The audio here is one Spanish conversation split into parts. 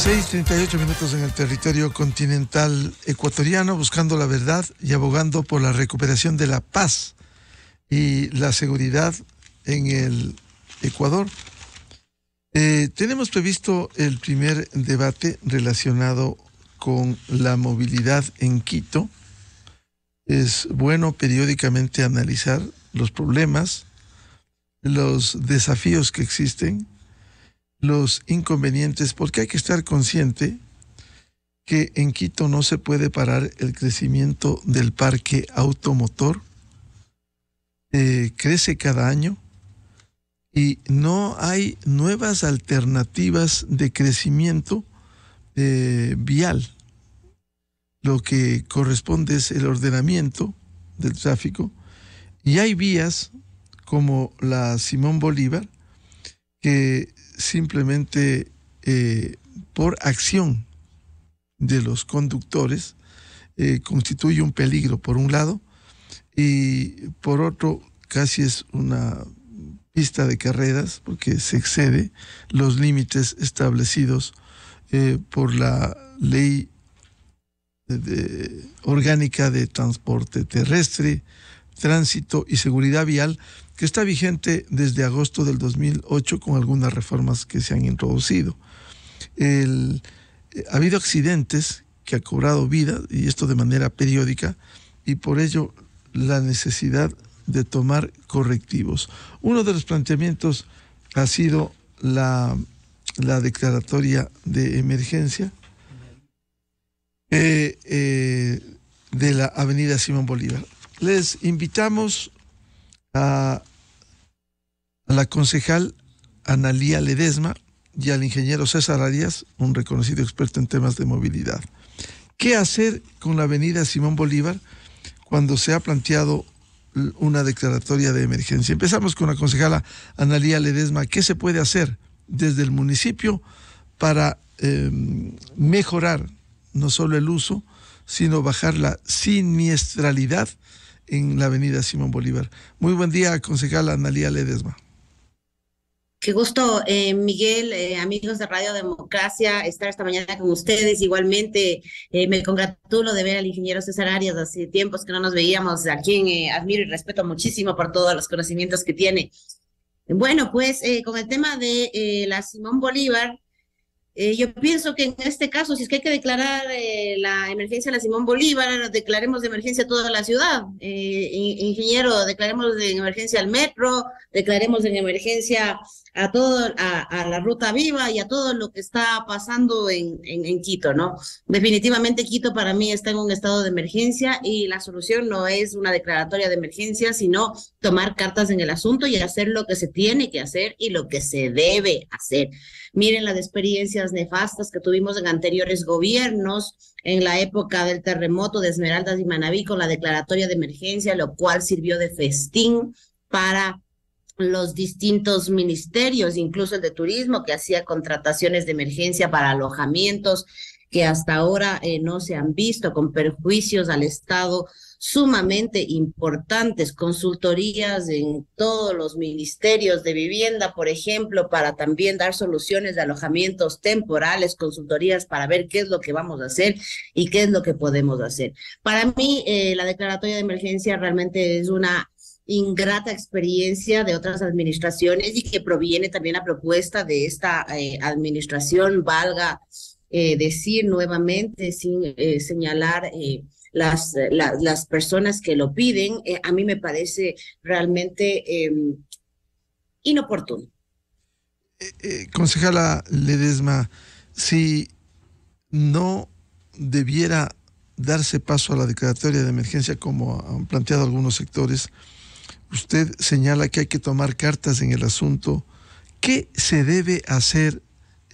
6:38 en el territorio continental ecuatoriano, buscando la verdad y abogando por la recuperación de la paz y la seguridad en el Ecuador. Tenemos previsto el primer debate relacionado con la movilidad en Quito. Es bueno periódicamente analizar los problemas, los desafíos que existen, los inconvenientes, porque hay que estar consciente que en Quito no se puede parar el crecimiento del parque automotor. Crece cada año y no hay nuevas alternativas de crecimiento vial. Lo que corresponde es el ordenamiento del tráfico, y hay vías como la Simón Bolívar que simplemente por acción de los conductores constituye un peligro por un lado, y por otro casi es una pista de carreras porque se excede los límites establecidos por la ley orgánica de transporte terrestre, tránsito y seguridad vial, que está vigente desde agosto del 2008 con algunas reformas que se han introducido. Ha habido accidentes que han cobrado vida, y esto de manera periódica, y por ello la necesidad de tomar correctivos. Uno de los planteamientos ha sido la declaratoria de emergencia de la avenida Simón Bolívar. Les invitamos a la concejal Analía Ledesma y al ingeniero César Arias, un reconocido experto en temas de movilidad. ¿Qué hacer con la avenida Simón Bolívar cuando se ha planteado una declaratoria de emergencia? Empezamos con la concejala Analía Ledesma. ¿Qué se puede hacer desde el municipio para mejorar no solo el uso, sino bajar la siniestralidad en la avenida Simón Bolívar? Muy buen día, concejala Analía Ledesma. Qué gusto, Miguel, amigos de Radio Democracia, estar esta mañana con ustedes. Igualmente, me congratulo de ver al ingeniero César Arias. Hace tiempos que no nos veíamos, a quien admiro y respeto muchísimo por todos los conocimientos que tiene. Bueno, pues con el tema de la Simón Bolívar, yo pienso que en este caso, si es que hay que declarar la emergencia de la Simón Bolívar, declaremos de emergencia toda la ciudad. Ingeniero, declaremos de emergencia al metro, declaremos de emergencia a todo, a la Ruta Viva y a todo lo que está pasando en Quito, ¿no? Definitivamente Quito para mí está en un estado de emergencia, y la solución no es una declaratoria de emergencia, sino tomar cartas en el asunto y hacer lo que se tiene que hacer y lo que se debe hacer. Miren las experiencias nefastas que tuvimos en anteriores gobiernos, en la época del terremoto de Esmeraldas y Manabí, con la declaratoria de emergencia, lo cual sirvió de festín para los distintos ministerios, incluso el de turismo, que hacía contrataciones de emergencia para alojamientos que hasta ahora no se han visto, con perjuicios al Estado sumamente importantes, consultorías en todos los ministerios de vivienda, por ejemplo, para también dar soluciones de alojamientos temporales, consultorías para ver qué es lo que vamos a hacer y qué es lo que podemos hacer. Para mí, la declaratoria de emergencia realmente es una ingrata experiencia de otras administraciones, y que proviene también la propuesta de esta administración, valga decir nuevamente, sin señalar las personas que lo piden. A mí me parece realmente inoportuno. Concejala Ledesma, si no debiera darse paso a la declaratoria de emergencia como han planteado algunos sectores, usted señala que hay que tomar cartas en el asunto. ¿Qué se debe hacer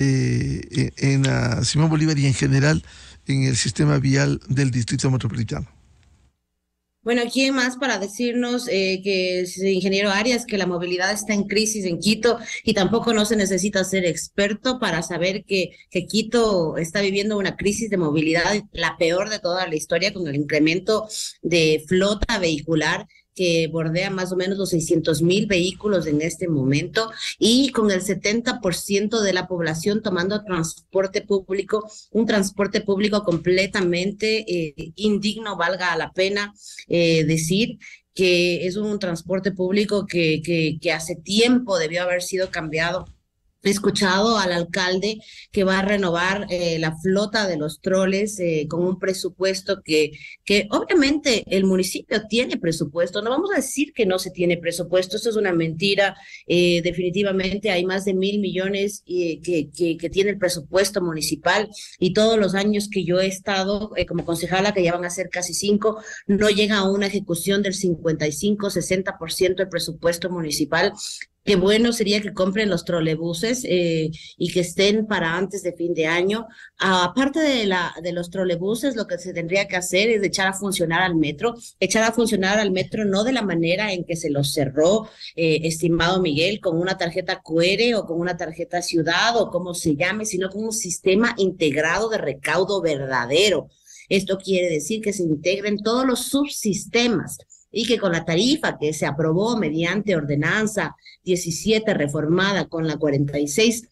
en la Simón Bolívar y en general en el sistema vial del Distrito Metropolitano? Bueno, ¿quién más para decirnos que es ingeniero Arias, que la movilidad está en crisis en Quito, y tampoco no se necesita ser experto para saber que Quito está viviendo una crisis de movilidad, la peor de toda la historia, con el incremento de flota vehicular que bordea más o menos los 600.000 vehículos en este momento y con el 70% de la población tomando transporte público, un transporte público completamente indigno, valga la pena decir que es un transporte público que hace tiempo debió haber sido cambiado. He escuchado al alcalde que va a renovar la flota de los troles con un presupuesto que obviamente el municipio tiene presupuesto. No vamos a decir que no se tiene presupuesto, esto es una mentira. Definitivamente hay más de 1.000 millones que tiene el presupuesto municipal y todos los años que yo he estado como concejala, que ya van a ser casi 5, no llega a una ejecución del 55-60% del presupuesto municipal. Qué bueno sería que compren los trolebuses y que estén para antes de fin de año. Aparte de los trolebuses, lo que se tendría que hacer es echar a funcionar al metro no de la manera en que se lo cerró, estimado Miguel, con una tarjeta QR o con una tarjeta ciudad o como se llame, sino con un sistema integrado de recaudo verdadero. Esto quiere decir que se integren todos los subsistemas y que con la tarifa que se aprobó mediante ordenanza 17 reformada con la 46,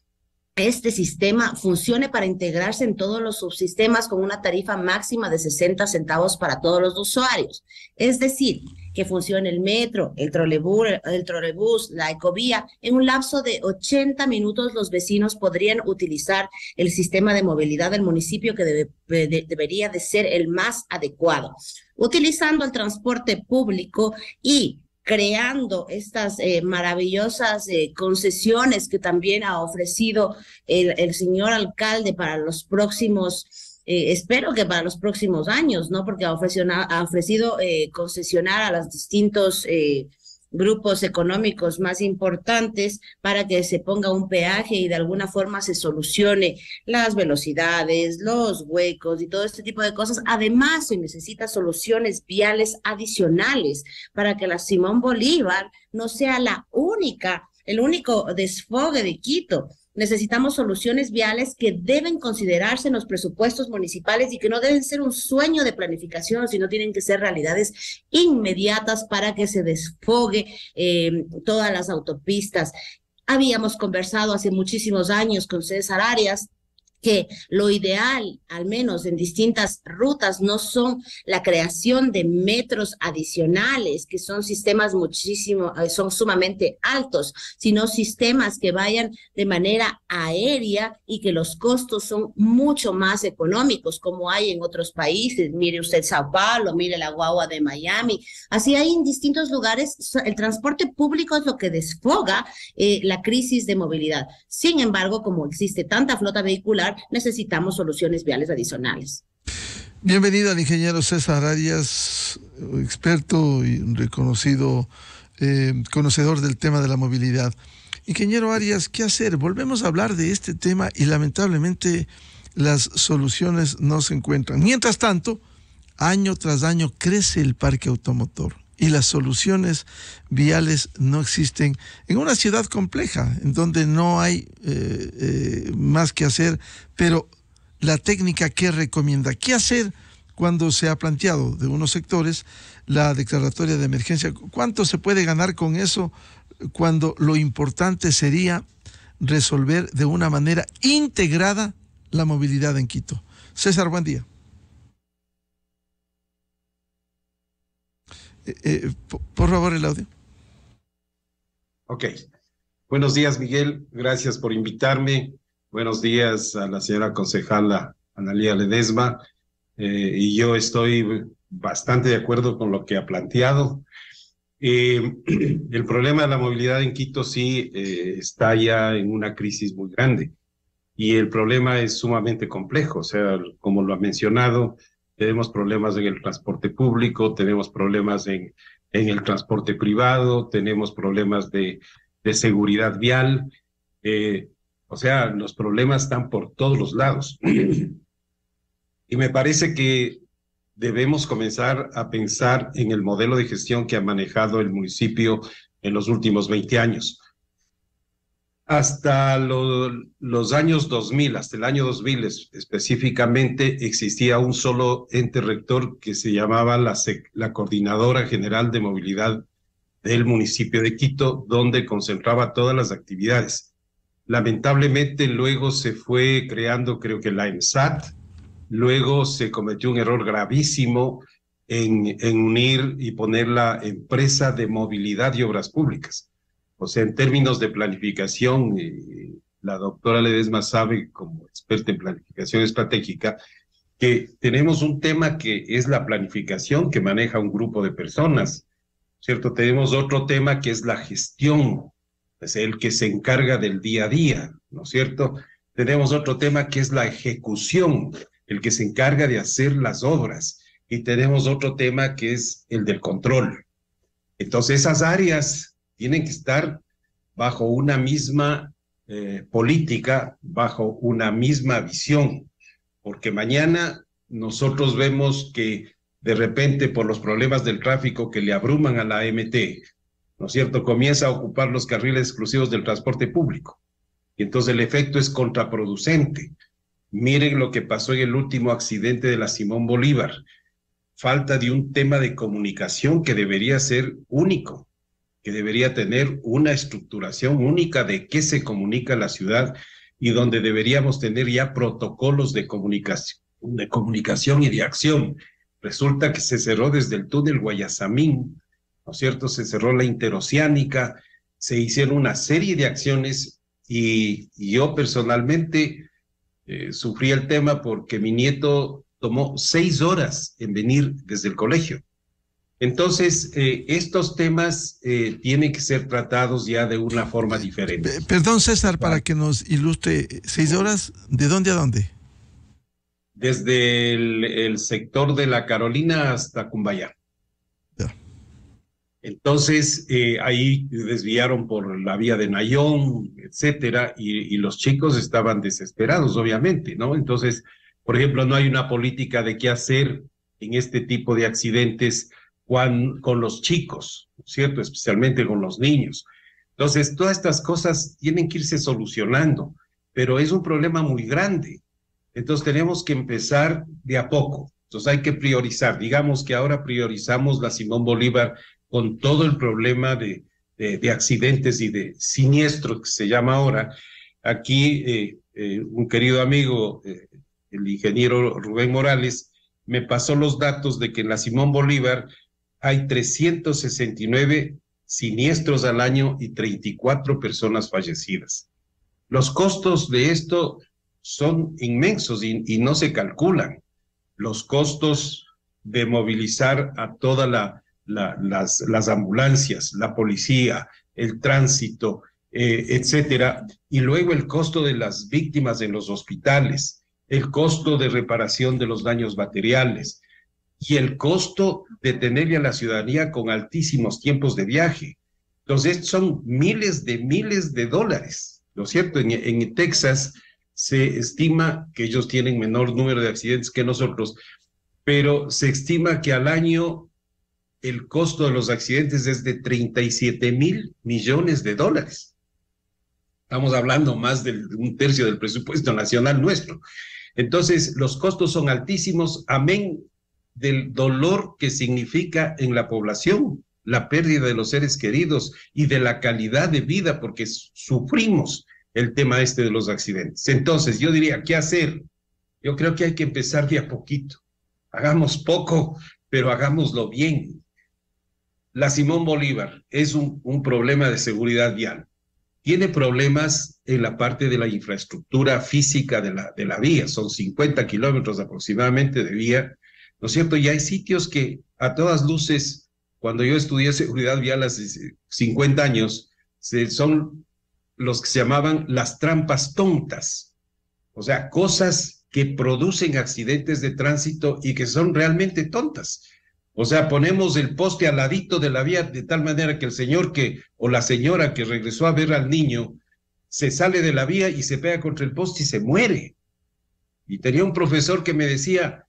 este sistema funcione para integrarse en todos los subsistemas con una tarifa máxima de 60 centavos para todos los usuarios. Es decir, que funcione el metro, el trolebús, la ecovía. En un lapso de 80 minutos los vecinos podrían utilizar el sistema de movilidad del municipio que debería de ser el más adecuado. Utilizando el transporte público y creando estas maravillosas concesiones que también ha ofrecido el señor alcalde para los próximos, espero que para los próximos años, ¿no? Porque ha ofrecido concesionar a los distintos grupos económicos más importantes para que se ponga un peaje y de alguna forma se solucione las velocidades, los huecos y todo este tipo de cosas. Además, se necesita soluciones viales adicionales para que la Simón Bolívar no sea el único desfogue de Quito. Necesitamos soluciones viales que deben considerarse en los presupuestos municipales y que no deben ser un sueño de planificación, sino tienen que ser realidades inmediatas para que se desfogue todas las autopistas. Habíamos conversado hace muchísimos años con César Arias que lo ideal, al menos en distintas rutas, no son la creación de metros adicionales, que son sistemas son sumamente altos, sino sistemas que vayan de manera aérea y que los costos son mucho más económicos, como hay en otros países. Mire usted Sao Paulo, mire la guagua de Miami. Así hay en distintos lugares. El transporte público es lo que desfoga la crisis de movilidad. Sin embargo, como existe tanta flota vehicular, necesitamos soluciones viales adicionales. Bienvenido al ingeniero César Arias, experto y reconocido conocedor del tema de la movilidad. Ingeniero Arias, ¿qué hacer? Volvemos a hablar de este tema y lamentablemente las soluciones no se encuentran. Mientras tanto, año tras año crece el parque automotor y las soluciones viales no existen en una ciudad compleja, en donde no hay más que hacer, pero la técnica que recomienda, ¿qué hacer cuando se ha planteado de unos sectores la declaratoria de emergencia? ¿Cuánto se puede ganar con eso cuando lo importante sería resolver de una manera integrada la movilidad en Quito? César, buen día. Por favor, el audio. Ok. Buenos días, Miguel. Gracias por invitarme. Buenos días a la señora concejala Analía Ledesma. Y yo estoy bastante de acuerdo con lo que ha planteado. El problema de la movilidad en Quito sí está ya en una crisis muy grande. Y el problema es sumamente complejo. O sea, como lo ha mencionado, tenemos problemas en el transporte público, tenemos problemas en el transporte privado, tenemos problemas de seguridad vial. O sea, los problemas están por todos los lados. Y me parece que debemos comenzar a pensar en el modelo de gestión que ha manejado el municipio en los últimos 20 años. Hasta los años 2000, hasta el año 2000 específicamente, existía un solo ente rector que se llamaba la Coordinadora General de Movilidad del municipio de Quito, donde concentraba todas las actividades. Lamentablemente luego se fue creando, creo que la EMSAT, luego se cometió un error gravísimo en unir y poner la Empresa de Movilidad y Obras Públicas. O sea, en términos de planificación, la doctora Ledesma sabe, como experta en planificación estratégica, que tenemos un tema que es la planificación que maneja un grupo de personas, ¿cierto? Tenemos otro tema que es la gestión, es el que se encarga del día a día, ¿no es cierto? Tenemos otro tema que es la ejecución, el que se encarga de hacer las obras, y tenemos otro tema que es el del control. Entonces, esas áreas tienen que estar bajo una misma política, bajo una misma visión, porque mañana nosotros vemos que de repente por los problemas del tráfico que le abruman a la AMT, ¿no es cierto?, comienza a ocupar los carriles exclusivos del transporte público. Y entonces el efecto es contraproducente. Miren lo que pasó en el último accidente de la Simón Bolívar. Falta de un tema de comunicación que debería ser único, que debería tener una estructuración única de qué se comunica la ciudad y donde deberíamos tener ya protocolos de comunicación y de acción. Resulta que se cerró desde el túnel Guayasamín, ¿no es cierto? Se cerró la interoceánica, se hicieron una serie de acciones y yo personalmente sufrí el tema porque mi nieto tomó 6 horas en venir desde el colegio. Entonces, estos temas tienen que ser tratados ya de una forma diferente. Perdón, César, para que nos ilustre, 6 horas, ¿de dónde a dónde? Desde el sector de La Carolina hasta Cumbayá. Ya. Entonces, ahí desviaron por la vía de Nayón, etcétera, y los chicos estaban desesperados, obviamente, ¿no? Entonces, por ejemplo, no hay una política de qué hacer en este tipo de accidentes con los chicos, ¿cierto? Especialmente con los niños. Entonces, todas estas cosas tienen que irse solucionando, pero es un problema muy grande. Entonces, tenemos que empezar de a poco. Entonces, hay que priorizar. Digamos que ahora priorizamos la Simón Bolívar con todo el problema de accidentes y de siniestros que se llama ahora. Aquí, un querido amigo, el ingeniero Rubén Morales, me pasó los datos de que en la Simón Bolívar hay 369 siniestros al año y 34 personas fallecidas. Los costos de esto son inmensos y no se calculan. Los costos de movilizar a todas las ambulancias, la policía, el tránsito, etcétera, y luego el costo de las víctimas en los hospitales, el costo de reparación de los daños materiales, y el costo de tenerle a la ciudadanía con altísimos tiempos de viaje. Entonces, son miles de dólares, ¿no es cierto? En Texas se estima que ellos tienen menor número de accidentes que nosotros, pero se estima que al año el costo de los accidentes es de 37,000 millones de dólares. Estamos hablando más de un tercio del presupuesto nacional nuestro. Entonces, los costos son altísimos, amén del dolor que significa en la población la pérdida de los seres queridos y de la calidad de vida, porque sufrimos el tema este de los accidentes. Entonces, yo diría, ¿qué hacer? Yo creo que hay que empezar de a poquito. Hagamos poco, pero hagámoslo bien. La Simón Bolívar es un problema de seguridad vial. Tiene problemas en la parte de la infraestructura física de la vía. Son 50 kilómetros aproximadamente de vía, ¿no es cierto? Y hay sitios que a todas luces, cuando yo estudié seguridad vial hace 50 años, son los que se llamaban las trampas tontas. O sea, cosas que producen accidentes de tránsito y que son realmente tontas. O sea, ponemos el poste al ladito de la vía de tal manera que el señor o la señora que regresó a ver al niño se sale de la vía y se pega contra el poste y se muere. Y tenía un profesor que me decía,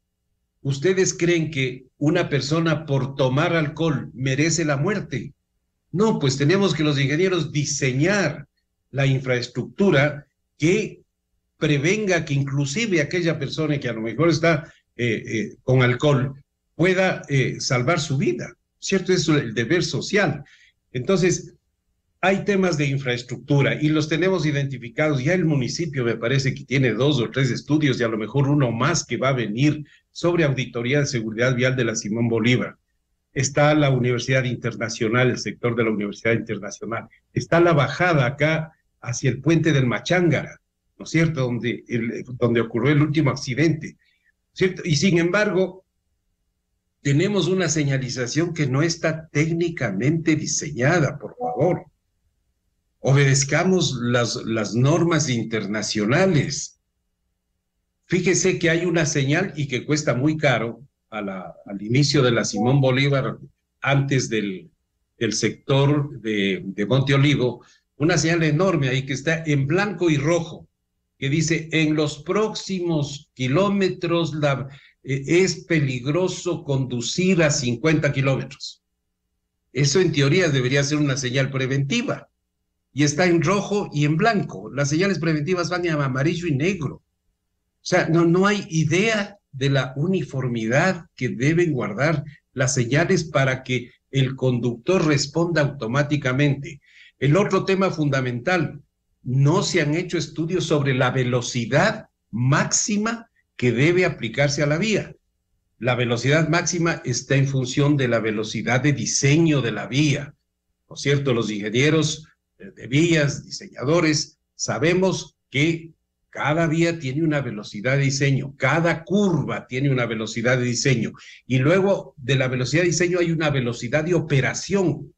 ¿ustedes creen que una persona por tomar alcohol merece la muerte? No, pues tenemos que los ingenieros diseñar la infraestructura que prevenga que inclusive aquella persona que a lo mejor está con alcohol pueda salvar su vida, ¿cierto? Eso es el deber social. Entonces, hay temas de infraestructura y los tenemos identificados. Ya el municipio me parece que tiene 2 o 3 estudios y a lo mejor uno más que va a venir sobre auditoría de seguridad vial de la Simón Bolívar. Está la Universidad Internacional, el sector de la Universidad Internacional. Está la bajada acá hacia el puente del Machángara, ¿no es cierto? Donde ocurrió el último accidente, ¿cierto? Y sin embargo, tenemos una señalización que no está técnicamente diseñada, por favor. Obedezcamos las normas internacionales. Fíjese que hay una señal y que cuesta muy caro al inicio de la Simón Bolívar, antes del sector de Monte Olivo, una señal enorme ahí que está en blanco y rojo, que dice: en los próximos kilómetros es peligroso conducir a 50 kilómetros. Eso en teoría debería ser una señal preventiva. Y está en rojo y en blanco. Las señales preventivas van en amarillo y negro. O sea, no hay idea de la uniformidad que deben guardar las señales para que el conductor responda automáticamente. El otro tema fundamental: no se han hecho estudios sobre la velocidad máxima que debe aplicarse a la vía. La velocidad máxima está en función de la velocidad de diseño de la vía, ¿no es cierto? Los ingenieros de vías, diseñadores, sabemos que cada vía tiene una velocidad de diseño, cada curva tiene una velocidad de diseño, y luego de la velocidad de diseño hay una velocidad de operación.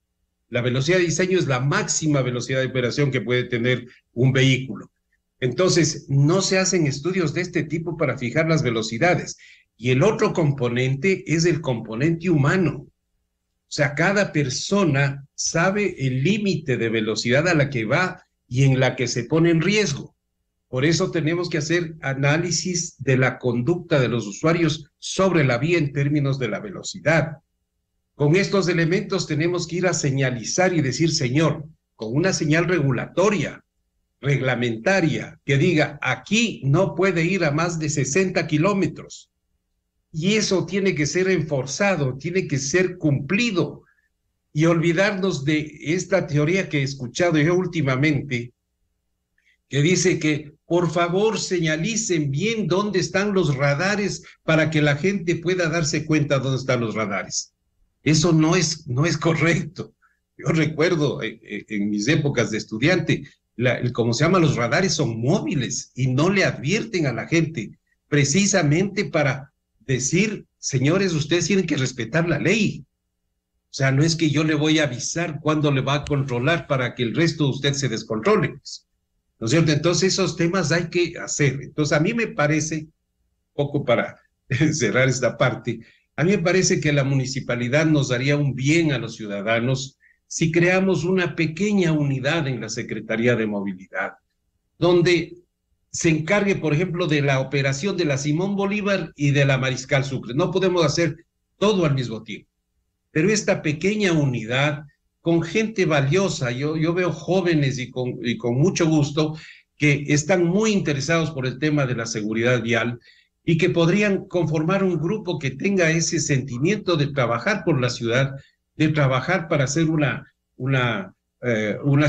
La velocidad de diseño es la máxima velocidad de operación que puede tener un vehículo. Entonces, no se hacen estudios de este tipo para fijar las velocidades. Y el otro componente es el componente humano. O sea, cada persona sabe el límite de velocidad a la que va y en la que se pone en riesgo. Por eso tenemos que hacer análisis de la conducta de los usuarios sobre la vía en términos de la velocidad. Con estos elementos tenemos que ir a señalizar y decir: señor, con una señal regulatoria, reglamentaria, que diga: aquí no puede ir a más de 60 kilómetros. Y eso tiene que ser enforzado, tiene que ser cumplido. Y olvidarnos de esta teoría que he escuchado yo últimamente, que dice que por favor señalicen bien dónde están los radares para que la gente pueda darse cuenta dónde están los radares. Eso no es correcto. Yo recuerdo en mis épocas de estudiante, como se llama, los radares son móviles y no le advierten a la gente, precisamente para decir: señores, ustedes tienen que respetar la ley. O sea, no es que yo le voy a avisar cuándo le va a controlar para que el resto de usted se descontrole, ¿no es cierto? Entonces esos temas hay que hacer. Entonces a mí me parece, poco para cerrar esta parte, a mí me parece que la municipalidad nos daría un bien a los ciudadanos si creamos una pequeña unidad en la Secretaría de Movilidad, donde se encargue, por ejemplo, de la operación de la Simón Bolívar y de la Mariscal Sucre. No podemos hacer todo al mismo tiempo, pero esta pequeña unidad con gente valiosa, yo veo jóvenes y con mucho gusto que están muy interesados por el tema de la seguridad vial y que podrían conformar un grupo que tenga ese sentimiento de trabajar por la ciudad, de trabajar para hacer una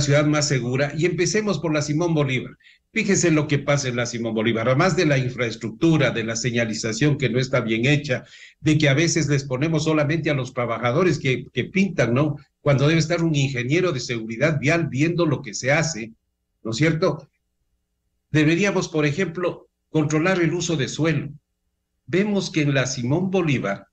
ciudad más segura. Y empecemos por la Simón Bolívar. Fíjese lo que pasa en la Simón Bolívar, además de la infraestructura, de la señalización que no está bien hecha, de que a veces les ponemos solamente a los trabajadores que pintan, ¿no? Cuando debe estar un ingeniero de seguridad vial viendo lo que se hace, ¿no es cierto? Deberíamos, por ejemplo, controlar el uso de suelo. Vemos que en la Simón Bolívar,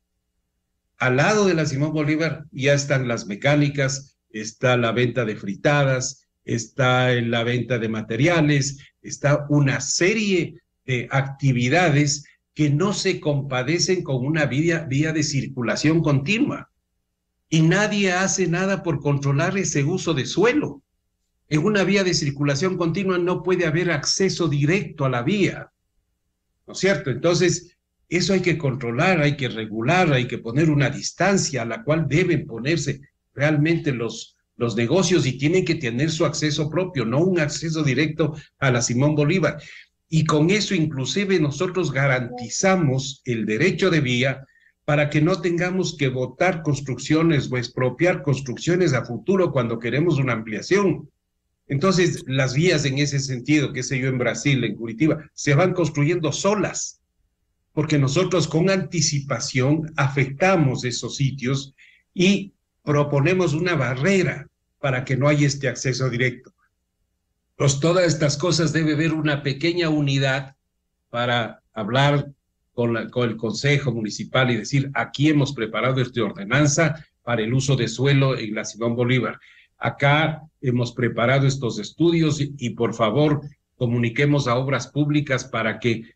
al lado de la Simón Bolívar, ya están las mecánicas, está la venta de fritadas, está en la venta de materiales, está una serie de actividades que no se compadecen con una vía de circulación continua. Y nadie hace nada por controlar ese uso de suelo. En una vía de circulación continua no puede haber acceso directo a la vía, ¿no es cierto? Entonces, eso hay que controlar, hay que regular, hay que poner una distancia a la cual deben ponerse realmente los los negocios y tienen que tener su acceso propio, no un acceso directo a la Simón Bolívar. Y con eso inclusive nosotros garantizamos el derecho de vía para que no tengamos que votar construcciones o expropiar construcciones a futuro cuando queremos una ampliación. Entonces, las vías en ese sentido, qué sé yo, en Brasil, en Curitiba, se van construyendo solas, porque nosotros con anticipación afectamos esos sitios y proponemos una barrera para que no haya este acceso directo. Pues todas estas cosas debe haber una pequeña unidad para hablar con el Consejo Municipal y decir, aquí hemos preparado esta ordenanza para el uso de suelo en la Simón Bolívar. Acá hemos preparado estos estudios y por favor comuniquemos a Obras Públicas para que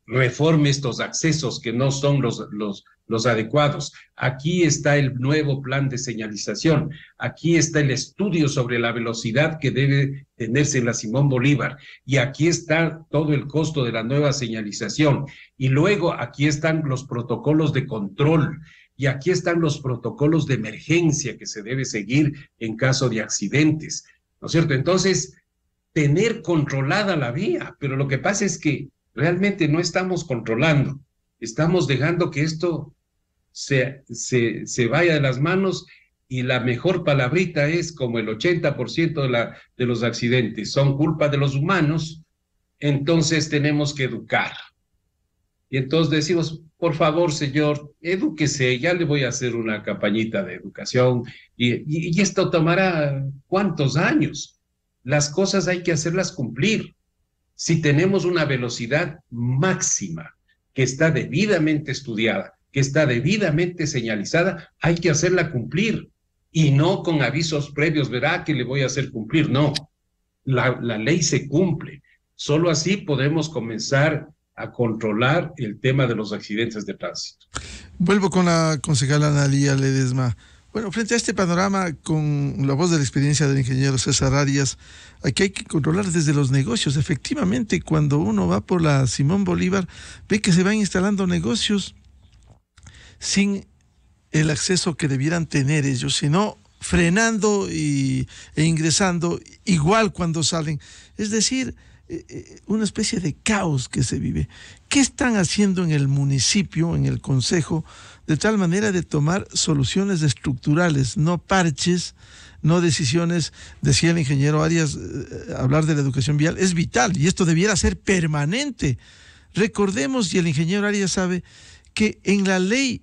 reforme estos accesos que no son los adecuados. Aquí está el nuevo plan de señalización, aquí está el estudio sobre la velocidad que debe tenerse en la Simón Bolívar, y aquí está todo el costo de la nueva señalización, y luego aquí están los protocolos de control, y aquí están los protocolos de emergencia que se debe seguir en caso de accidentes, ¿no es cierto? Entonces, tener controlada la vía, pero lo que pasa es que realmente no estamos controlando, estamos dejando que esto se vaya de las manos, y la mejor palabrita es como el 80% de los accidentes son culpa de los humanos, entonces tenemos que educar. Y entonces decimos, por favor, señor, edúquese, ya le voy a hacer una campañita de educación, y esto tomará ¿cuántos años? Las cosas hay que hacerlas cumplir. Si tenemos una velocidad máxima que está debidamente estudiada, que está debidamente señalizada, hay que hacerla cumplir, y no con avisos previos, verá que le voy a hacer cumplir, no. La ley se cumple. Solo así podemos comenzar a controlar el tema de los accidentes de tránsito. Vuelvo con la concejala Analía Ledesma. Bueno, frente a este panorama, con la voz de la experiencia del ingeniero César Arias, aquí hay que controlar desde los negocios. Efectivamente, cuando uno va por la Simón Bolívar, ve que se van instalando negocios sin el acceso que debieran tener ellos, sino frenando e ingresando igual cuando salen. Es decir, una especie de caos que se vive. ¿Qué están haciendo en el municipio, en el consejo, de tal manera de tomar soluciones estructurales, no parches, no decisiones? Decía el ingeniero Arias, hablar de la educación vial es vital y esto debiera ser permanente. Recordemos, y el ingeniero Arias sabe, que en la ley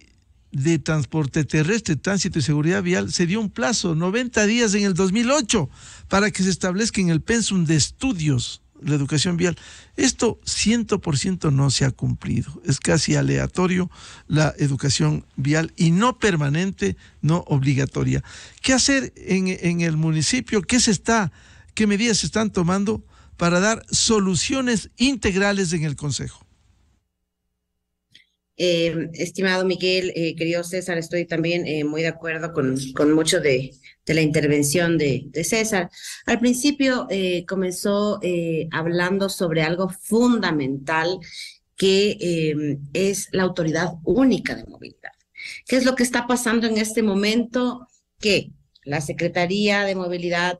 de transporte terrestre, tránsito y seguridad vial se dio un plazo, 90 días en el 2008, para que se establezca en el pensum de estudios la educación vial. Esto 100% no se ha cumplido. Es casi aleatorio la educación vial y no permanente, no obligatoria. ¿Qué hacer en el municipio? ¿Qué medidas se están tomando para dar soluciones integrales en el Consejo? Estimado Miguel, querido César, estoy también muy de acuerdo con mucho de la intervención de César. Al principio comenzó hablando sobre algo fundamental que es la Autoridad Única de Movilidad. ¿Qué es lo que está pasando en este momento? Que la Secretaría de Movilidad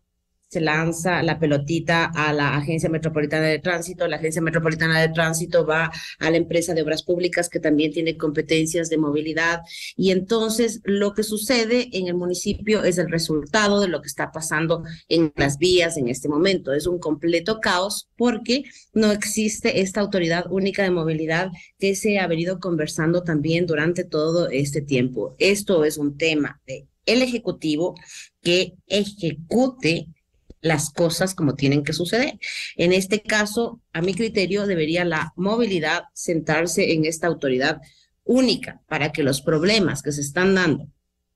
se lanza la pelotita a la Agencia Metropolitana de Tránsito, la Agencia Metropolitana de Tránsito va a la empresa de Obras Públicas que también tiene competencias de movilidad, y entonces lo que sucede en el municipio es el resultado de lo que está pasando en las vías en este momento. Es un completo caos porque no existe esta Autoridad Única de Movilidad que se ha venido conversando también durante todo este tiempo. Esto es un tema del Ejecutivo que ejecute las cosas como tienen que suceder. En este caso, a mi criterio, debería la movilidad centrarse en esta autoridad única para que los problemas que se están dando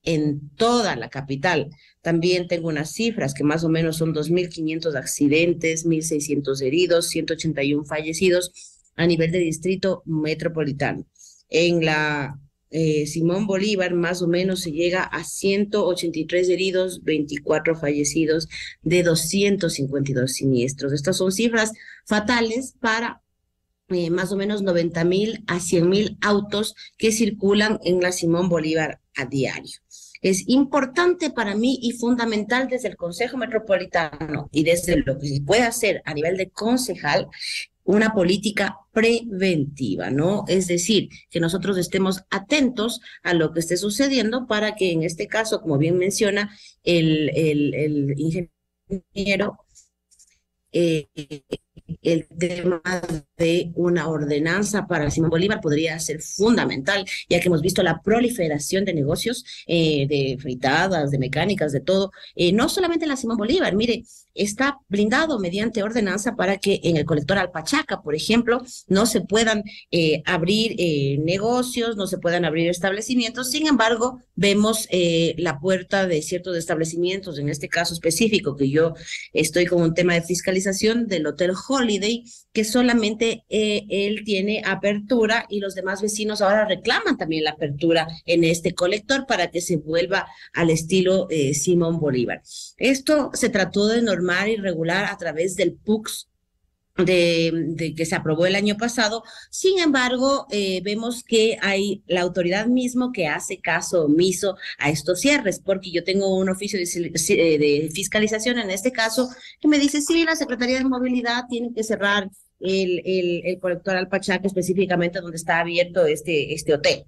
en toda la capital, también tengo unas cifras que más o menos son 2.500 accidentes, 1.600 heridos, 181 fallecidos a nivel de distrito metropolitano. En la Simón Bolívar más o menos se llega a 183 heridos, 24 fallecidos de 252 siniestros. Estas son cifras fatales para más o menos 90.000 a 100.000 autos que circulan en la Simón Bolívar a diario. Es importante para mí y fundamental desde el Consejo Metropolitano y desde lo que se puede hacer a nivel de concejal, una política preventiva, ¿no? Es decir, que nosotros estemos atentos a lo que esté sucediendo para que en este caso, como bien menciona el ingeniero, eh, el tema de una ordenanza para Simón Bolívar podría ser fundamental, ya que hemos visto la proliferación de negocios, de fritadas, de mecánicas, de todo, no solamente en la Simón Bolívar, mire, está blindado mediante ordenanza para que en el colector Alpachaca, por ejemplo, no se puedan abrir negocios, no se puedan abrir establecimientos. Sin embargo, vemos la puerta de ciertos establecimientos, en este caso específico, que yo estoy con un tema de fiscalización del Hotel Holiday, que solamente él tiene apertura y los demás vecinos ahora reclaman también la apertura en este colector para que se vuelva al estilo Simón Bolívar. Esto se trató de normar y regular a través del PUCS de que se aprobó el año pasado. Sin embargo, vemos que hay la autoridad mismo que hace caso omiso a estos cierres, porque yo tengo un oficio de fiscalización en este caso que me dice, sí, la Secretaría de Movilidad tiene que cerrar el colector Alpachaca, específicamente donde está abierto este hotel.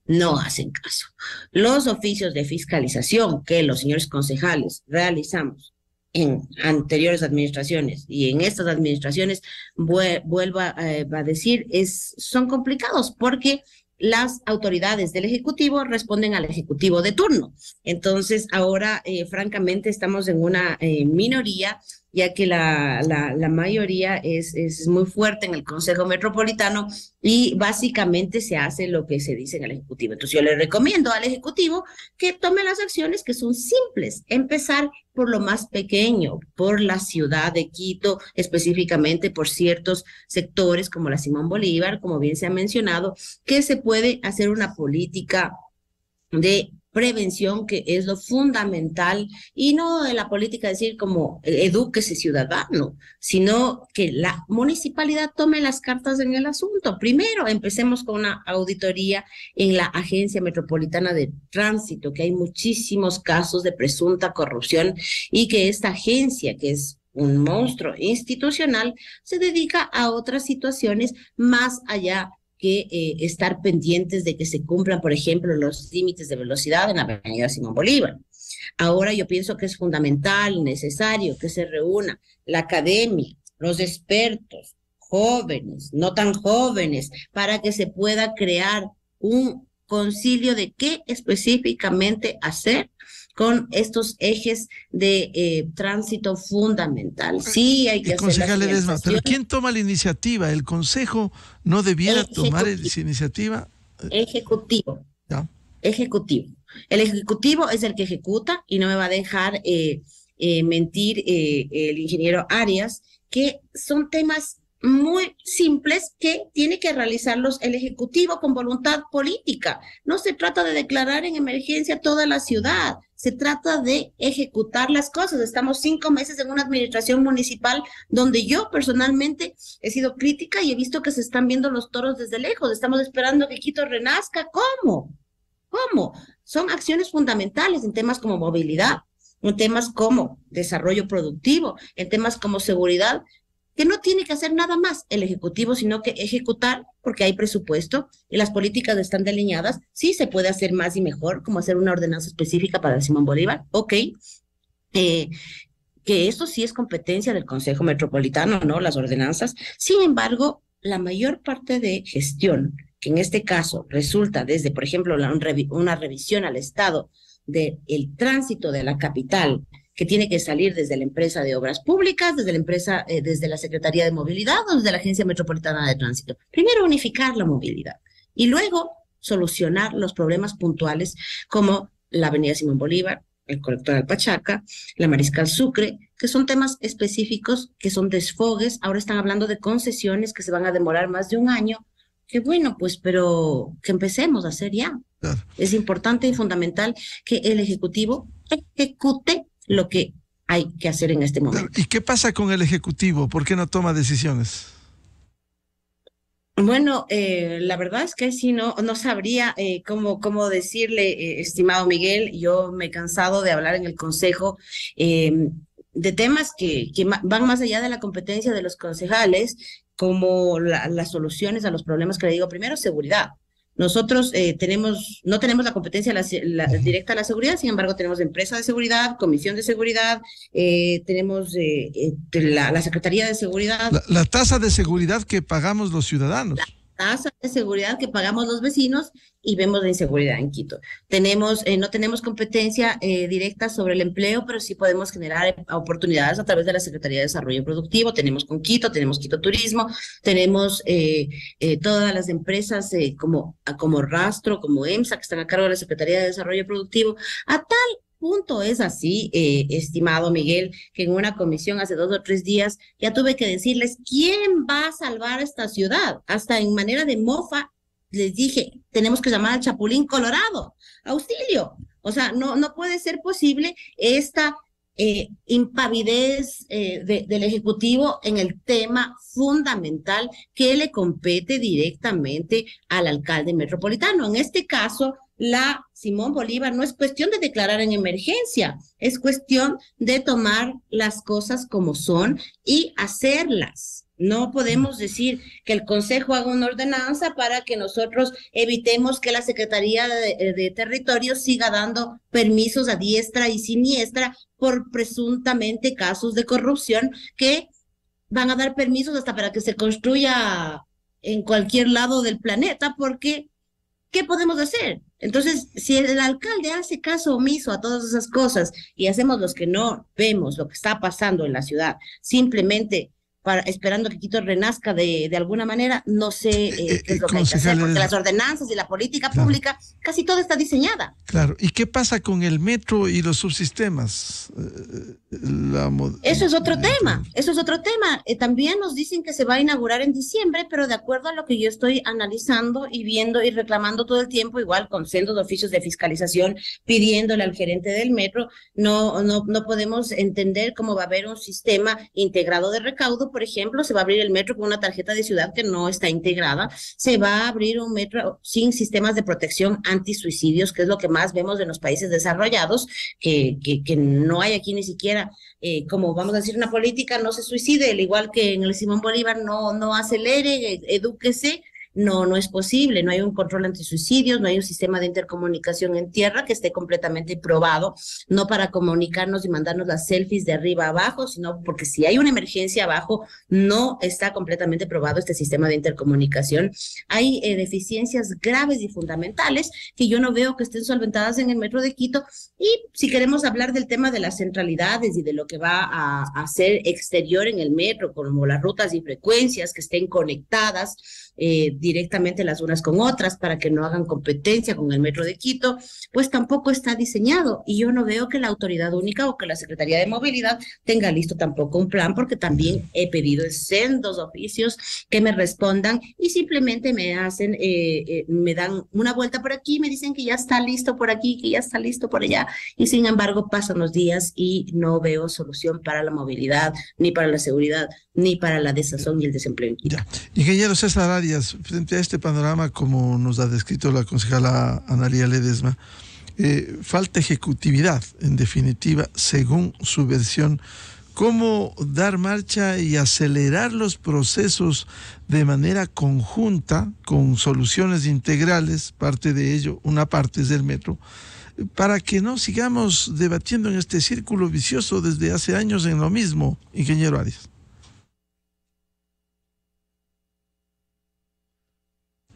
No hacen caso. Los oficios de fiscalización que los señores concejales realizamos en anteriores administraciones y en estas administraciones, vuelvo a decir, son complicados porque las autoridades del Ejecutivo responden al Ejecutivo de turno. Entonces, ahora, francamente, estamos en una minoría, ya que la mayoría es muy fuerte en el Consejo Metropolitano y básicamente se hace lo que se dice en el Ejecutivo. Entonces, yo le recomiendo al Ejecutivo que tome las acciones que son simples, empezar por lo más pequeño, por la ciudad de Quito, específicamente por ciertos sectores como la Simón Bolívar, como bien se ha mencionado, que se puede hacer una política de prevención, que es lo fundamental, y no de la política decir como edúquese ciudadano, sino que la municipalidad tome las cartas en el asunto. Primero, empecemos con una auditoría en la Agencia Metropolitana de Tránsito, que hay muchísimos casos de presunta corrupción y que esta agencia, que es un monstruo institucional, se dedica a otras situaciones más allá que estar pendientes de que se cumplan, por ejemplo, los límites de velocidad en la avenida Simón Bolívar. Ahora yo pienso que es fundamental, necesario que se reúna la academia, los expertos, jóvenes, no tan jóvenes, para que se pueda crear un concilio de qué específicamente hacer con estos ejes de tránsito fundamental. Sí, hay que hacer concejal Ledesma, pero ¿quién toma la iniciativa? ¿El Consejo no debiera tomar esa iniciativa? Ejecutivo. ¿Ya? Ejecutivo. El Ejecutivo es el que ejecuta y no me va a dejar mentir el ingeniero Arias, que son temas muy simples que tiene que realizarlos el Ejecutivo con voluntad política. No se trata de declarar en emergencia toda la ciudad, se trata de ejecutar las cosas. Estamos 5 meses en una administración municipal donde yo personalmente he sido crítica y he visto que se están viendo los toros desde lejos. Estamos esperando que Quito renazca. ¿Cómo? ¿Cómo? Son acciones fundamentales en temas como movilidad, en temas como desarrollo productivo, en temas como seguridad, que no tiene que hacer nada más el Ejecutivo, sino que ejecutar, porque hay presupuesto y las políticas están delineadas. Sí se puede hacer más y mejor, como hacer una ordenanza específica para el Simón Bolívar, ok, que eso sí es competencia del Consejo Metropolitano, ¿no? Las ordenanzas. Sin embargo, la mayor parte de gestión, que en este caso resulta desde, por ejemplo, una revisión al estado del tránsito de la capital, que tiene que salir desde la empresa de obras públicas, desde la empresa, desde la Secretaría de Movilidad o desde la Agencia Metropolitana de Tránsito. Primero unificar la movilidad y luego solucionar los problemas puntuales como la avenida Simón Bolívar, el colector Alpachaca, la Mariscal Sucre, que son temas específicos, que son desfogues. Ahora están hablando de concesiones que se van a demorar más de un año. Que bueno, pues, pero que empecemos a hacer ya. Claro. Es importante y fundamental que el Ejecutivo ejecute lo que hay que hacer en este momento. ¿Y qué pasa con el Ejecutivo? ¿Por qué no toma decisiones? Bueno, la verdad es que sí, no sabría cómo decirle, estimado Miguel. Yo me he cansado de hablar en el consejo eh, de temas que van más allá de la competencia de los concejales, como las soluciones a los problemas que le digo. Primero, seguridad. Nosotros no tenemos la competencia Ujú. directa a la seguridad, sin embargo, tenemos empresa de seguridad, comisión de seguridad, tenemos la Secretaría de Seguridad, La tasa de seguridad que pagamos los ciudadanos. tasa de seguridad que pagamos los vecinos y vemos la inseguridad en Quito. No tenemos competencia directa sobre el empleo, pero sí podemos generar oportunidades a través de la Secretaría de Desarrollo Productivo. Tenemos con Quito, tenemos Quito Turismo, tenemos todas las empresas como Rastro, como EMSA, que están a cargo de la Secretaría de Desarrollo Productivo. A tal punto es así, estimado Miguel, que en una comisión hace 2 o 3 días ya tuve que decirles quién va a salvar esta ciudad. Hasta en manera de mofa les dije, tenemos que llamar al Chapulín Colorado, auxilio. O sea, no puede ser posible esta impavidez del Ejecutivo en el tema fundamental que le compete directamente al alcalde metropolitano. En este caso, la Simón Bolívar no es cuestión de declarar en emergencia, es cuestión de tomar las cosas como son y hacerlas. No podemos decir que el Consejo haga una ordenanza para que nosotros evitemos que la Secretaría de Territorio siga dando permisos a diestra y siniestra por presuntamente casos de corrupción que van a dar permisos hasta para que se construya en cualquier lado del planeta, porque ¿qué podemos hacer? Entonces, si el alcalde hace caso omiso a todas esas cosas y hacemos los que no vemos lo que está pasando en la ciudad, simplemente esperando que Quito renazca de alguna manera, no sé qué es lo que hay que hacer, Concejal porque Ledesma, las ordenanzas y la política claro, pública, casi todo está diseñada. claro. ¿Y qué pasa con el metro y los subsistemas? Eso es otro Dentro. tema, eso es otro tema. También nos dicen que se va a inaugurar en diciembre, pero de acuerdo a lo que yo estoy analizando y viendo y reclamando todo el tiempo, igual con sendos oficios de fiscalización, pidiéndole al gerente del metro, no podemos entender cómo va a haber un sistema integrado de recaudo. Por ejemplo, se va a abrir el metro con una tarjeta de ciudad que no está integrada, se va a abrir un metro sin sistemas de protección antisuicidios, que es lo que más vemos en los países desarrollados, que no hay aquí ni siquiera como vamos a decir, una política, no se suicide, al igual que en el Simón Bolívar, no acelere, edúquese. No es posible, no hay un control antisuicidios, no hay un sistema de intercomunicación en tierra que esté completamente probado, no para comunicarnos y mandarnos las selfies de arriba a abajo, sino porque si hay una emergencia abajo, no está completamente probado este sistema de intercomunicación. Hay deficiencias graves y fundamentales que yo no veo que estén solventadas en el metro de Quito. Y si queremos hablar del tema de las centralidades y de lo que va a ser exterior en el metro, como las rutas y frecuencias que estén conectadas directamente las unas con otras para que no hagan competencia con el metro de Quito, pues tampoco está diseñado. Y yo no veo que la autoridad única o que la Secretaría de Movilidad tenga listo tampoco un plan, porque también he pedido en sendos oficios que me respondan y simplemente me dan una vuelta por aquí, me dicen que ya está listo por aquí, que ya está listo por allá, y sin embargo pasan los días y no veo solución para la movilidad, ni para la seguridad, ni para la desazón y el desempleo en Quito. Ya. Ingeniero César Arias, frente a este panorama, como nos ha descrito la concejala Analía Ledesma, falta ejecutividad, en definitiva, según su versión. ¿Cómo dar marcha y acelerar los procesos de manera conjunta, con soluciones integrales? Parte de ello, una parte es del metro, para que no sigamos debatiendo en este círculo vicioso desde hace años en lo mismo, ingeniero Arias.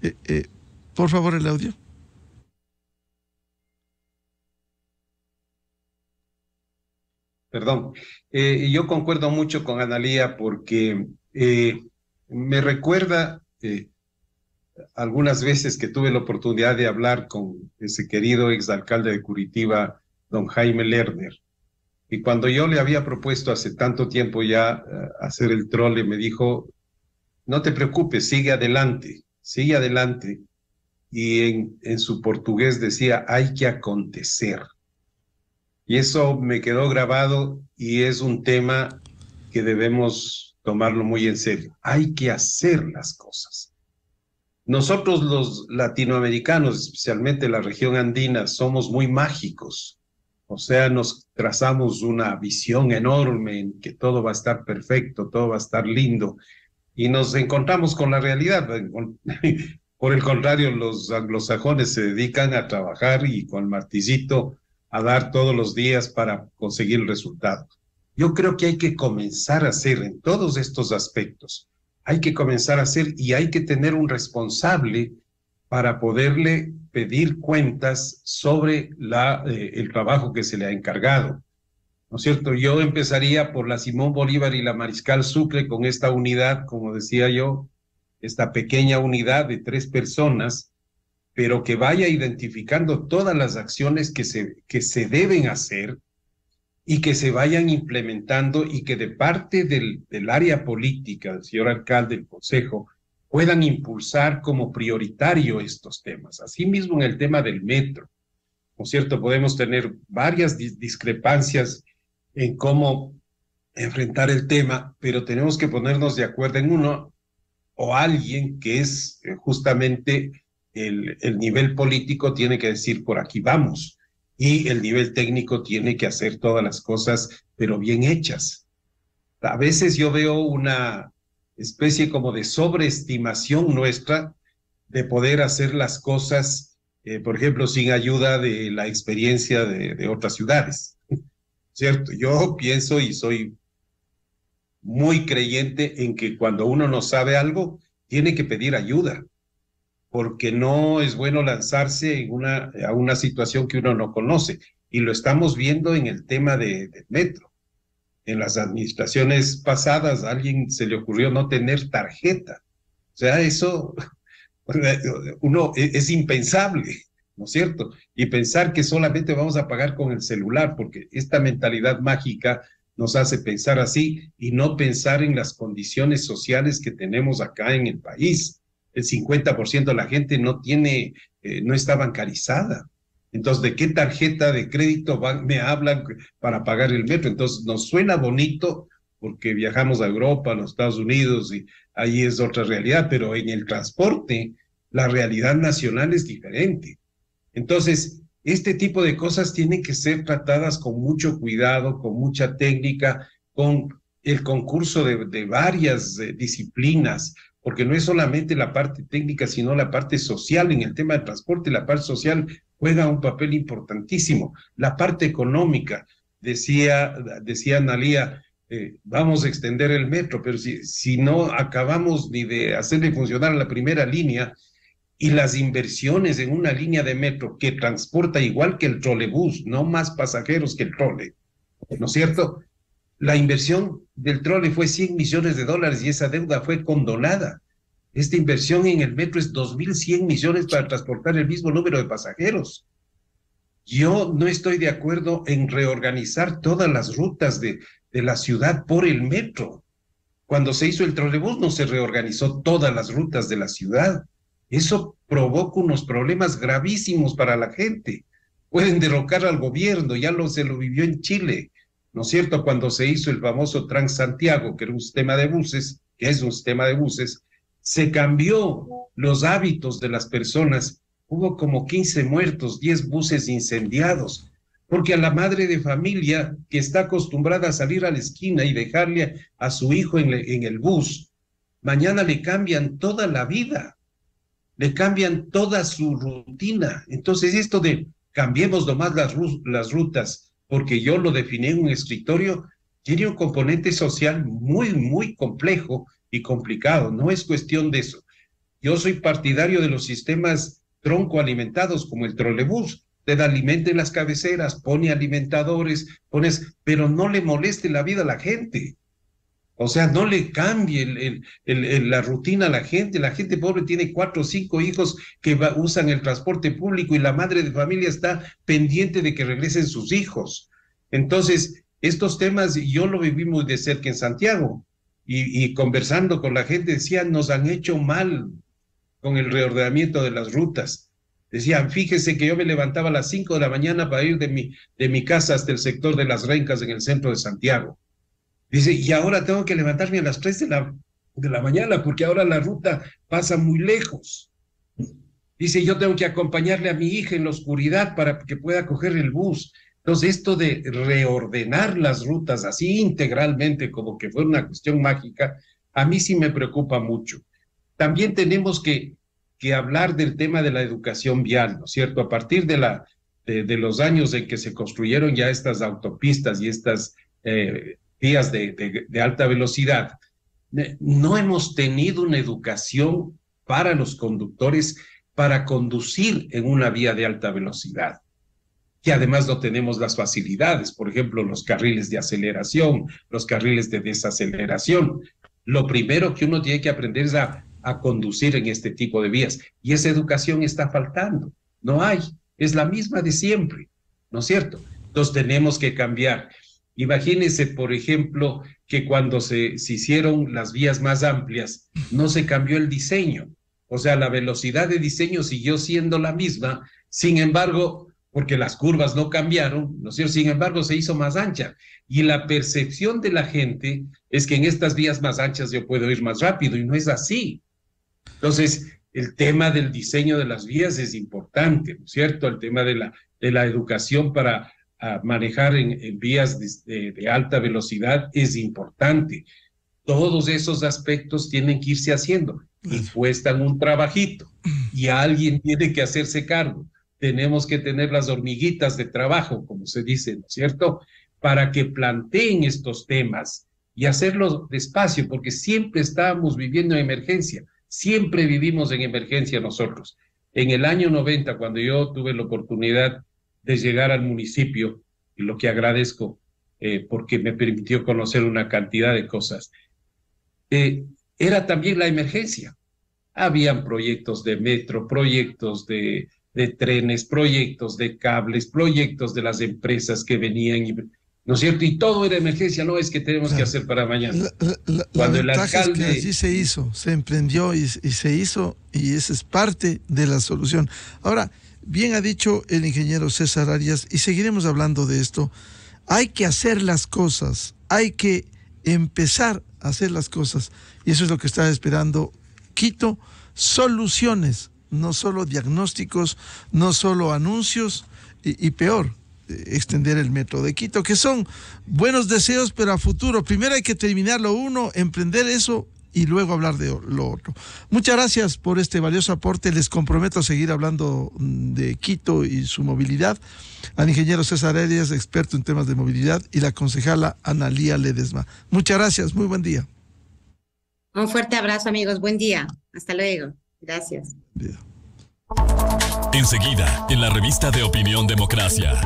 Eh, eh, por favor, el audio. Perdón. Yo concuerdo mucho con Analía porque me recuerda algunas veces que tuve la oportunidad de hablar con ese querido exalcalde de Curitiba, don Jaime Lerner. Y cuando yo le había propuesto hace tanto tiempo ya hacer el trole, me dijo, no te preocupes, sigue adelante, sigue adelante. Y en su portugués decía, hay que acontecer. Y eso me quedó grabado y es un tema que debemos tomarlo muy en serio. Hay que hacer las cosas. Nosotros los latinoamericanos, especialmente la región andina, somos muy mágicos. O sea, nos trazamos una visión enorme en que todo va a estar perfecto, todo va a estar lindo, y nos encontramos con la realidad. Por el contrario, los anglosajones se dedican a trabajar y con el martillito a dar todos los días para conseguir el resultado. Yo creo que hay que comenzar a hacer en todos estos aspectos. Hay que comenzar a hacer y hay que tener un responsable para poderle pedir cuentas sobre el trabajo que se le ha encargado. ¿No es cierto? Yo empezaría por la Simón Bolívar y la Mariscal Sucre con esta unidad, como decía yo, esta pequeña unidad de 3 personas, pero que vaya identificando todas las acciones que se deben hacer y que se vayan implementando, y que de parte del área política, del señor alcalde, del consejo, puedan impulsar como prioritario estos temas. Asimismo, en el tema del metro, ¿no es cierto? Podemos tener varias discrepancias en cómo enfrentar el tema, pero tenemos que ponernos de acuerdo en uno o alguien que es justamente el nivel político tiene que decir por aquí vamos, y el nivel técnico tiene que hacer todas las cosas, pero bien hechas. A veces yo veo una especie como de sobreestimación nuestra de poder hacer las cosas, por ejemplo, sin ayuda de la experiencia de otras ciudades, ¿cierto? Yo pienso y soy muy creyente en que cuando uno no sabe algo, tiene que pedir ayuda, porque no es bueno lanzarse a una situación que uno no conoce. Y lo estamos viendo en el tema del metro. En las administraciones pasadas a alguien se le ocurrió no tener tarjeta. O sea, eso es impensable, ¿no es cierto? Y pensar que solamente vamos a pagar con el celular, porque esta mentalidad mágica nos hace pensar así y no pensar en las condiciones sociales que tenemos acá en el país. El 50% de la gente no está bancarizada. Entonces, ¿de qué tarjeta de crédito me hablan para pagar el metro? Entonces, nos suena bonito porque viajamos a Europa, a los Estados Unidos, y ahí es otra realidad, pero en el transporte, la realidad nacional es diferente. Entonces, este tipo de cosas tienen que ser tratadas con mucho cuidado, con mucha técnica, con el concurso de varias disciplinas, porque no es solamente la parte técnica, sino la parte social. En el tema del transporte, la parte social juega un papel importantísimo. La parte económica, decía Analía, vamos a extender el metro, pero si no acabamos ni de hacerle funcionar la primera línea, y las inversiones en una línea de metro que transporta igual que el trolebús, no más pasajeros que el trole, ¿no es cierto? La inversión del trole fue $100 millones y esa deuda fue condonada. Esta inversión en el metro es 2.100 millones para transportar el mismo número de pasajeros. Yo no estoy de acuerdo en reorganizar todas las rutas de la ciudad por el metro. Cuando se hizo el trolebús no se reorganizó todas las rutas de la ciudad. Eso provoca unos problemas gravísimos para la gente. Pueden derrocar al gobierno, se lo vivió en Chile, ¿no es cierto? Cuando se hizo el famoso Transantiago, que era un sistema de buses, se cambió los hábitos de las personas. Hubo como 15 muertos, 10 buses incendiados, porque a la madre de familia que está acostumbrada a salir a la esquina y dejarle a su hijo en el bus, mañana le cambian toda la vida, le cambian toda su rutina. Entonces esto de cambiemos nomás las rutas, porque yo lo definí en un escritorio, tiene un componente social muy, muy complejo y complicado. No es cuestión de eso. Yo soy partidario de los sistemas troncoalimentados como el trolebús. Te da alimento en las cabeceras, pone alimentadores, pero no le moleste la vida a la gente. O sea, no le cambie la rutina a la gente. La gente pobre tiene 4 o 5 hijos que usan el transporte público y la madre de familia está pendiente de que regresen sus hijos. Entonces, estos temas yo lo viví muy de cerca en Santiago y conversando con la gente decían, nos han hecho mal con el reordenamiento de las rutas. Decían, fíjese que yo me levantaba a las 5 de la mañana para ir de mi casa hasta el sector de Las Rencas en el centro de Santiago. Dice, y ahora tengo que levantarme a las 3 de la mañana porque ahora la ruta pasa muy lejos. Dice, yo tengo que acompañarle a mi hija en la oscuridad para que pueda coger el bus. Entonces, esto de reordenar las rutas así integralmente, como que fuera una cuestión mágica, a mí sí me preocupa mucho. También tenemos que hablar del tema de la educación vial, ¿no es cierto? A partir de los años en que se construyeron ya estas autopistas y estas vías de alta velocidad, no hemos tenido una educación para los conductores para conducir en una vía de alta velocidad, que además no tenemos las facilidades, por ejemplo, los carriles de aceleración, los carriles de desaceleración. Lo primero que uno tiene que aprender es a conducir en este tipo de vías, y esa educación está faltando, no hay, es la misma de siempre, ¿no es cierto? Entonces tenemos que cambiar. Imagínense, por ejemplo, que cuando se hicieron las vías más amplias, no se cambió el diseño, o sea, la velocidad de diseño siguió siendo la misma, sin embargo, porque las curvas no cambiaron, ¿no es cierto? Sin embargo, se hizo más ancha. Y la percepción de la gente es que en estas vías más anchas yo puedo ir más rápido, y no es así. Entonces, el tema del diseño de las vías es importante, ¿no es cierto? El tema de la educación para manejar en vías de alta velocidad es importante. Todos esos aspectos tienen que irse haciendo y cuestan un trabajito, y alguien tiene que hacerse cargo. Tenemos que tener las hormiguitas de trabajo, como se dice, ¿no es cierto?, para que planteen estos temas y hacerlo despacio, porque siempre estábamos viviendo en emergencia, siempre vivimos en emergencia nosotros. En el año 90, cuando yo tuve la oportunidad de llegar al municipio, y lo que agradezco porque me permitió conocer una cantidad de cosas, era también la emergencia. Habían proyectos de metro, proyectos de trenes, proyectos de cables, proyectos de las empresas que venían, ¿no es cierto? Y todo era emergencia, no es que tenemos que hacer para mañana. Cuando el alcalde... Es que allí se hizo, se emprendió y se hizo, y esa es parte de la solución. Ahora, bien ha dicho el ingeniero César Arias, y seguiremos hablando de esto, hay que hacer las cosas, hay que empezar a hacer las cosas, y eso es lo que está esperando Quito, soluciones, no solo diagnósticos, no solo anuncios, y peor, extender el metro de Quito, que son buenos deseos, pero a futuro. Primero hay que terminar lo uno, emprender eso, y luego hablar de lo otro. Muchas gracias por este valioso aporte. Les comprometo a seguir hablando de Quito y su movilidad. Al ingeniero César Arias, experto en temas de movilidad, y la concejala Analía Ledesma. Muchas gracias, muy buen día. Un fuerte abrazo, amigos, buen día. Hasta luego. Gracias. Bien. Enseguida, en la revista de Opinión Democracia.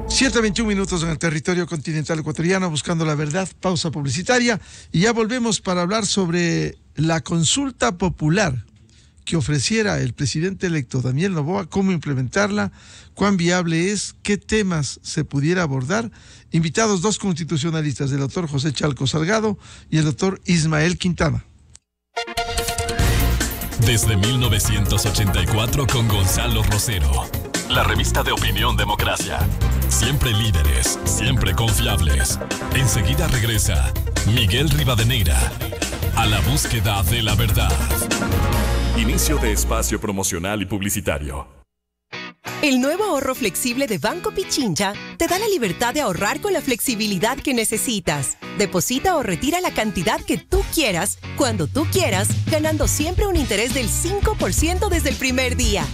7:21 en el territorio continental ecuatoriano, buscando la verdad, pausa publicitaria, y ya volvemos para hablar sobre la consulta popular que ofreciera el presidente electo Daniel Noboa, cómo implementarla, cuán viable es, qué temas se pudiera abordar. Invitados dos constitucionalistas, el doctor José Chalco Salgado y el doctor Ismael Quintana. Desde 1984 con Gonzalo Rosero. La revista de Opinión Democracia. Siempre líderes, siempre confiables. Enseguida regresa Miguel Rivadeneira a la búsqueda de la verdad. Inicio de espacio promocional y publicitario. El nuevo ahorro flexible de Banco Pichincha te da la libertad de ahorrar con la flexibilidad que necesitas. Deposita o retira la cantidad que tú quieras, cuando tú quieras, ganando siempre un interés del 5% desde el primer día.